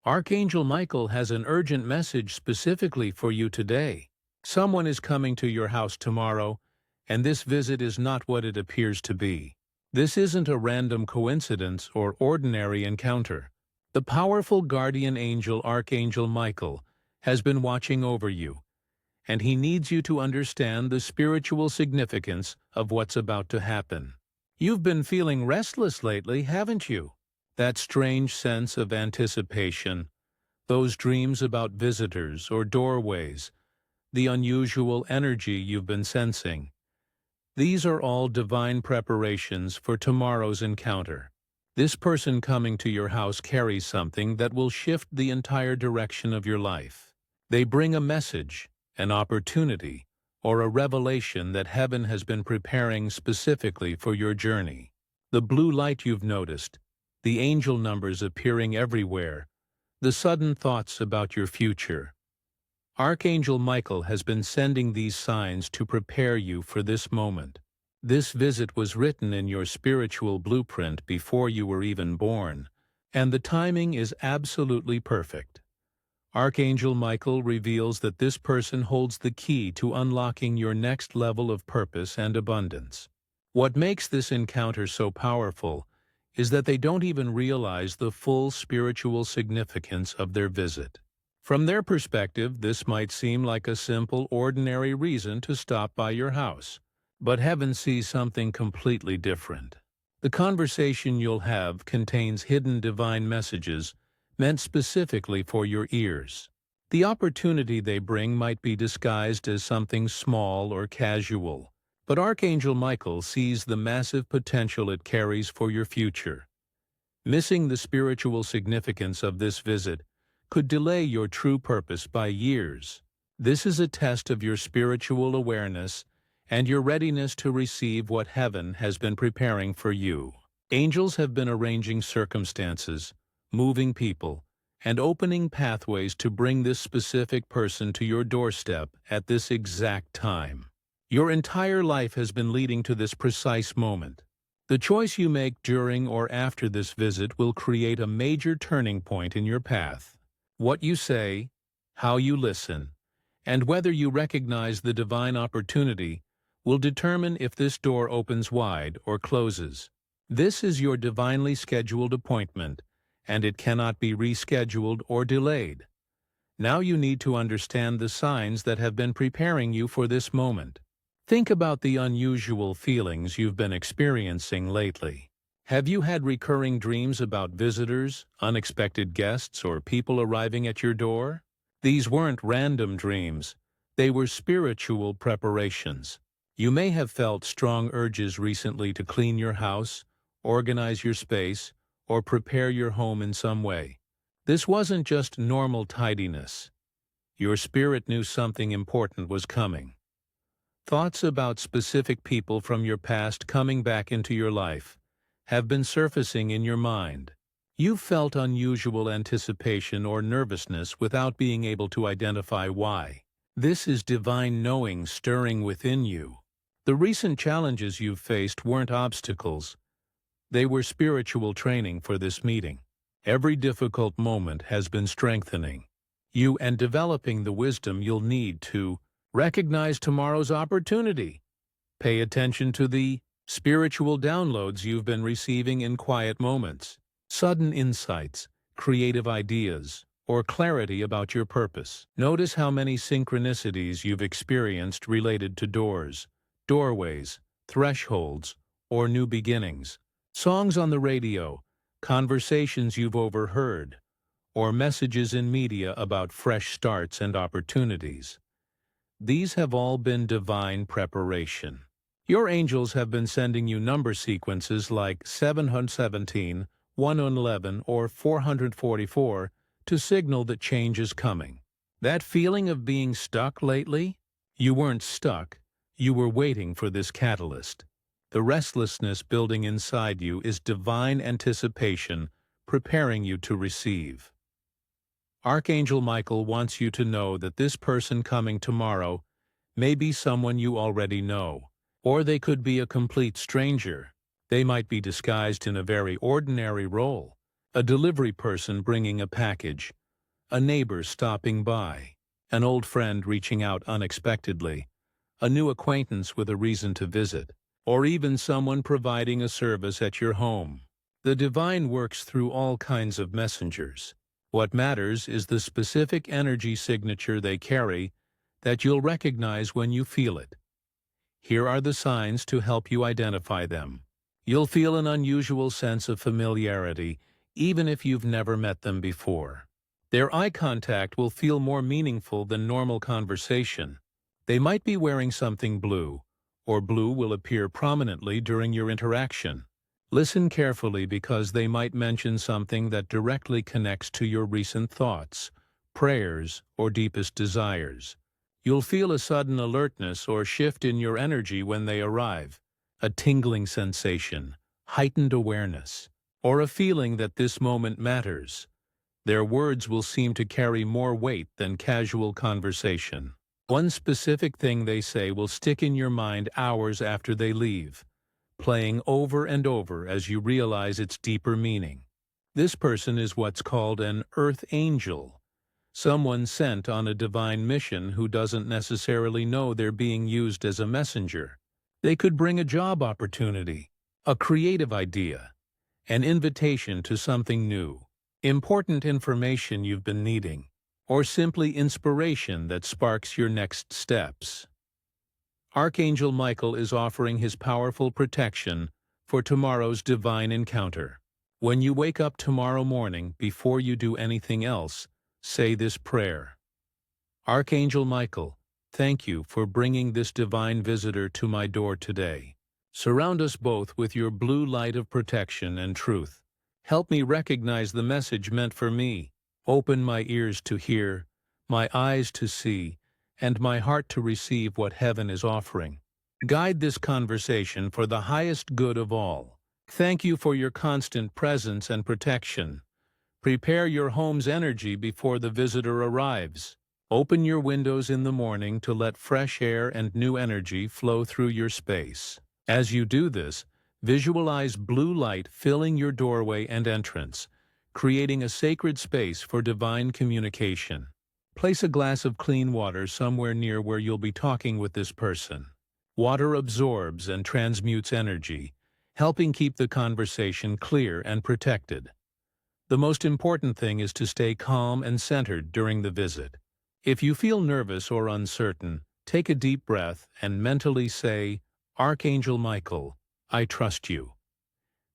Archangel Michael has an urgent message specifically for you today. Someone is coming to your house tomorrow, and this visit is not what it appears to be. This isn't a random coincidence or ordinary encounter. The powerful guardian angel Archangel Michael has been watching over you, and he needs you to understand the spiritual significance of what's about to happen. You've been feeling restless lately, haven't you? That strange sense of anticipation, those dreams about visitors or doorways, the unusual energy you've been sensing. These are all divine preparations for tomorrow's encounter. This person coming to your house carries something that will shift the entire direction of your life. They bring a message, an opportunity, or a revelation that heaven has been preparing specifically for your journey. The blue light you've noticed, the angel numbers appearing everywhere, the sudden thoughts about your future. Archangel Michael has been sending these signs to prepare you for this moment. This visit was written in your spiritual blueprint before you were even born, and the timing is absolutely perfect. Archangel Michael reveals that this person holds the key to unlocking your next level of purpose and abundance. What makes this encounter so powerful is that they don't even realize the full spiritual significance of their visit. From their perspective, this might seem like a simple, ordinary reason to stop by your house, but heaven sees something completely different. The conversation you'll have contains hidden divine messages meant specifically for your ears. The opportunity they bring might be disguised as something small or casual, but Archangel Michael sees the massive potential it carries for your future. Missing the spiritual significance of this visit could delay your true purpose by years. This is a test of your spiritual awareness and your readiness to receive what heaven has been preparing for you. Angels have been arranging circumstances, moving people, and opening pathways to bring this specific person to your doorstep at this exact time. Your entire life has been leading to this precise moment. The choice you make during or after this visit will create a major turning point in your path. What you say, how you listen, and whether you recognize the divine opportunity will determine if this door opens wide or closes. This is your divinely scheduled appointment, and it cannot be rescheduled or delayed. Now you need to understand the signs that have been preparing you for this moment. Think about the unusual feelings you've been experiencing lately. Have you had recurring dreams about visitors, unexpected guests, or people arriving at your door? These weren't random dreams. They were spiritual preparations. You may have felt strong urges recently to clean your house, organize your space, or prepare your home in some way. This wasn't just normal tidiness. Your spirit knew something important was coming. Thoughts about specific people from your past coming back into your life have been surfacing in your mind. You've felt unusual anticipation or nervousness without being able to identify why. This is divine knowing stirring within you. The recent challenges you've faced weren't obstacles. They were spiritual training for this meeting. Every difficult moment has been strengthening you and developing the wisdom you'll need to recognize tomorrow's opportunity. Pay attention to the spiritual downloads you've been receiving in quiet moments, sudden insights, creative ideas, or clarity about your purpose. Notice how many synchronicities you've experienced related to doors, doorways, thresholds, or new beginnings. Songs on the radio, conversations you've overheard, or messages in media about fresh starts and opportunities. These have all been divine preparation. Your angels have been sending you number sequences like 717, 111, or 444 to signal that change is coming. That feeling of being stuck lately? You weren't stuck. You were waiting for this catalyst. The restlessness building inside you is divine anticipation preparing you to receive. Archangel Michael wants you to know that this person coming tomorrow may be someone you already know, or they could be a complete stranger. They might be disguised in a very ordinary role, A delivery person bringing a package, a neighbor stopping by, an old friend reaching out unexpectedly, a new acquaintance with a reason to visit, or even someone providing a service at your home. The divine works through all kinds of messengers. What matters is the specific energy signature they carry that you'll recognize when you feel it. Here are the signs to help you identify them. You'll feel an unusual sense of familiarity, even if you've never met them before. Their eye contact will feel more meaningful than normal conversation. They might be wearing something blue, or blue will appear prominently during your interaction. Listen carefully because they might mention something that directly connects to your recent thoughts, prayers, or deepest desires. You'll feel a sudden alertness or shift in your energy when they arrive, a tingling sensation, heightened awareness, or a feeling that this moment matters. Their words will seem to carry more weight than casual conversation. One specific thing they say will stick in your mind hours after they leave, playing over and over as you realize its deeper meaning. This person is what's called an earth angel, someone sent on a divine mission who doesn't necessarily know they're being used as a messenger. They could bring a job opportunity, a creative idea, an invitation to something new, important information you've been needing, or simply inspiration that sparks your next steps. Archangel Michael is offering his powerful protection for tomorrow's divine encounter. When you wake up tomorrow morning, before you do anything else, say this prayer. Archangel Michael, thank you for bringing this divine visitor to my door today. Surround us both with your blue light of protection and truth. Help me recognize the message meant for me. Open my ears to hear, my eyes to see, and my heart to receive what heaven is offering. Guide this conversation for the highest good of all. Thank you for your constant presence and protection. Prepare your home's energy before the visitor arrives. Open your windows in the morning to let fresh air and new energy flow through your space. As you do this, visualize blue light filling your doorway and entrance, creating a sacred space for divine communication. Place a glass of clean water somewhere near where you'll be talking with this person. Water absorbs and transmutes energy, helping keep the conversation clear and protected. The most important thing is to stay calm and centered during the visit. If you feel nervous or uncertain, take a deep breath and mentally say, Archangel Michael, I trust you.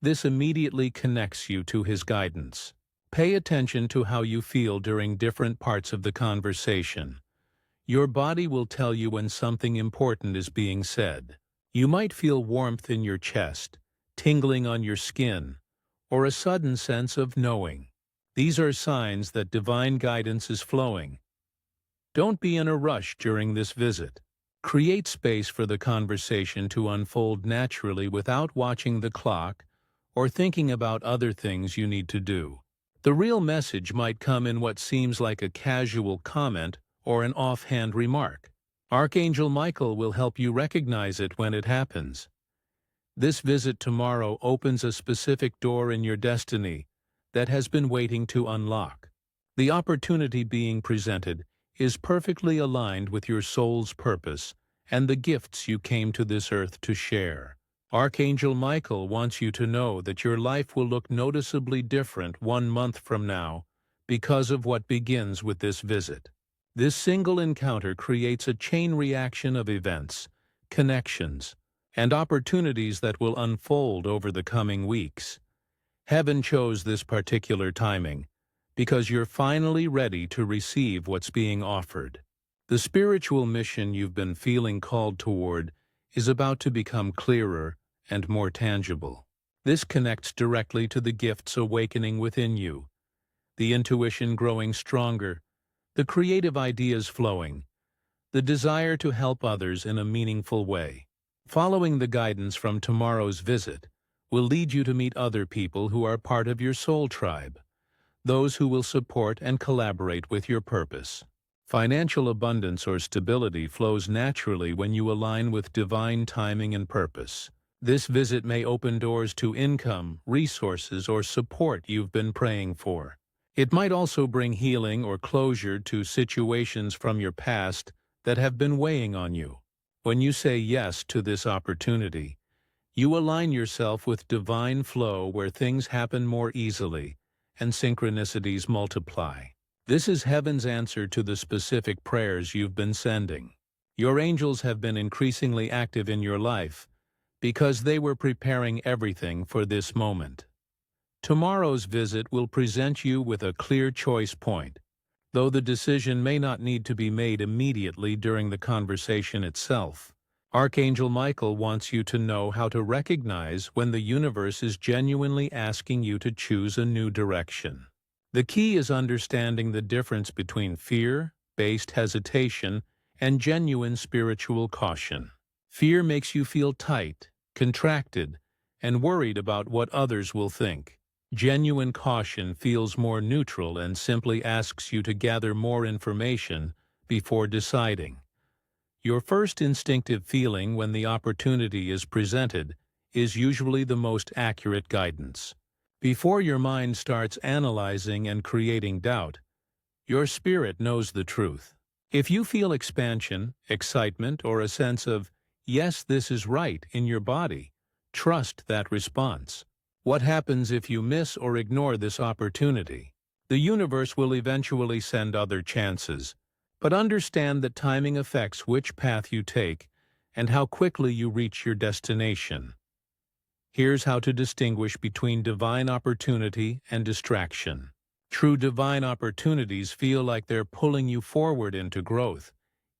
This immediately connects you to his guidance. Pay attention to how you feel during different parts of the conversation. Your body will tell you when something important is being said. You might feel warmth in your chest, tingling on your skin, or a sudden sense of knowing. These are signs that divine guidance is flowing. Don't be in a rush during this visit. Create space for the conversation to unfold naturally without watching the clock or thinking about other things you need to do. The real message might come in what seems like a casual comment or an offhand remark. Archangel Michael will help you recognize it when it happens. This visit tomorrow opens a specific door in your destiny that has been waiting to unlock. The opportunity being presented is perfectly aligned with your soul's purpose and the gifts you came to this earth to share. Archangel Michael wants you to know that your life will look noticeably different 1 month from now because of what begins with this visit. This single encounter creates a chain reaction of events, connections, and opportunities that will unfold over the coming weeks. Heaven chose this particular timing because you're finally ready to receive what's being offered. The spiritual mission you've been feeling called toward is about to become clearer and more tangible. This connects directly to the gifts awakening within you, the intuition growing stronger, the creative ideas flowing, the desire to help others in a meaningful way. Following the guidance from tomorrow's visit will lead you to meet other people who are part of your soul tribe, those who will support and collaborate with your purpose. Financial abundance or stability flows naturally when you align with divine timing and purpose. This visit may open doors to income, resources, or support you've been praying for. It might also bring healing or closure to situations from your past that have been weighing on you. When you say yes to this opportunity, you align yourself with divine flow where things happen more easily and synchronicities multiply. This is heaven's answer to the specific prayers you've been sending. Your angels have been increasingly active in your life because they were preparing everything for this moment. Tomorrow's visit will present you with a clear choice point, though the decision may not need to be made immediately during the conversation itself. Archangel Michael wants you to know how to recognize when the universe is genuinely asking you to choose a new direction. The key is understanding the difference between fear-based hesitation and genuine spiritual caution. Fear makes you feel tight, contracted, and worried about what others will think. Genuine caution feels more neutral and simply asks you to gather more information before deciding. Your first instinctive feeling when the opportunity is presented is usually the most accurate guidance. Before your mind starts analyzing and creating doubt, your spirit knows the truth. If you feel expansion, excitement, or a sense of, yes, this is right, in your body, trust that response. What happens if you miss or ignore this opportunity? The universe will eventually send other chances, but understand that timing affects which path you take and how quickly you reach your destination. Here's how to distinguish between divine opportunity and distraction. True divine opportunities feel like they're pulling you forward into growth,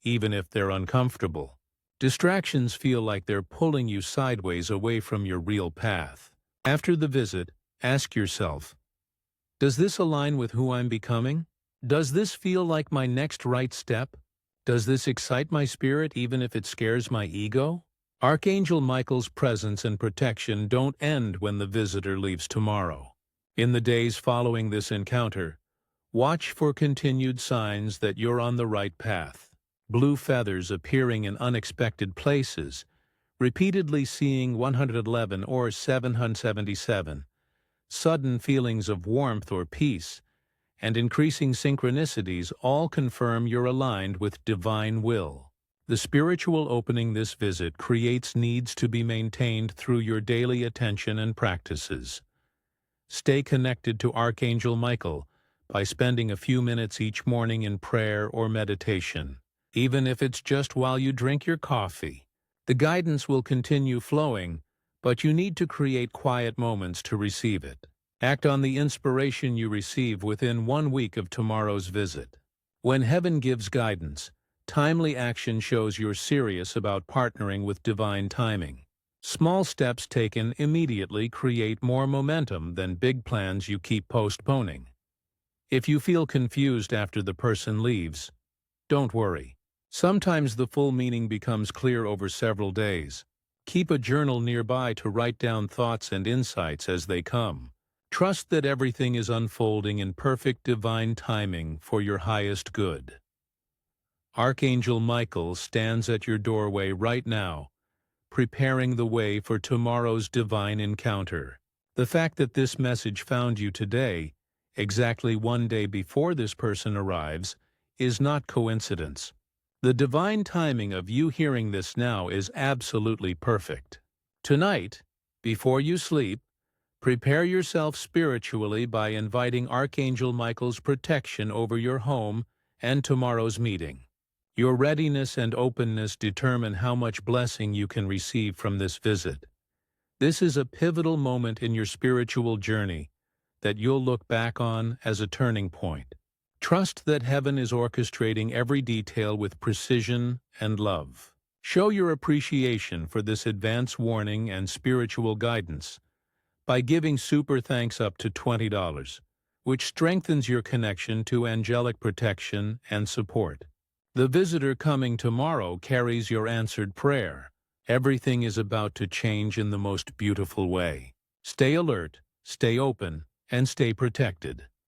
even if they're uncomfortable. Distractions feel like they're pulling you sideways away from your real path. After the visit, ask yourself, does this align with who I'm becoming? Does this feel like my next right step? Does this excite my spirit even if it scares my ego? Archangel Michael's presence and protection don't end when the visitor leaves tomorrow. In the days following this encounter, watch for continued signs that you're on the right path. Blue feathers appearing in unexpected places, repeatedly seeing 111 or 777, sudden feelings of warmth or peace, and increasing synchronicities all confirm you're aligned with divine will. The spiritual opening this visit creates needs to be maintained through your daily attention and practices. Stay connected to Archangel Michael by spending a few minutes each morning in prayer or meditation, even if it's just while you drink your coffee. The guidance will continue flowing, but you need to create quiet moments to receive it. Act on the inspiration you receive within 1 week of tomorrow's visit. When heaven gives guidance, timely action shows you're serious about partnering with divine timing. Small steps taken immediately create more momentum than big plans you keep postponing. If you feel confused after the person leaves, don't worry. Sometimes the full meaning becomes clear over several days. Keep a journal nearby to write down thoughts and insights as they come. Trust that everything is unfolding in perfect divine timing for your highest good. Archangel Michael stands at your doorway right now, preparing the way for tomorrow's divine encounter. The fact that this message found you today, exactly 1 day before this person arrives, is not coincidence. The divine timing of you hearing this now is absolutely perfect. Tonight, before you sleep, prepare yourself spiritually by inviting Archangel Michael's protection over your home and tomorrow's meeting. Your readiness and openness determine how much blessing you can receive from this visit. This is a pivotal moment in your spiritual journey that you'll look back on as a turning point. Trust that heaven is orchestrating every detail with precision and love. Show your appreciation for this advance warning and spiritual guidance by giving super thanks up to $20, which strengthens your connection to angelic protection and support. The visitor coming tomorrow carries your answered prayer. Everything is about to change in the most beautiful way. Stay alert, stay open, and stay protected.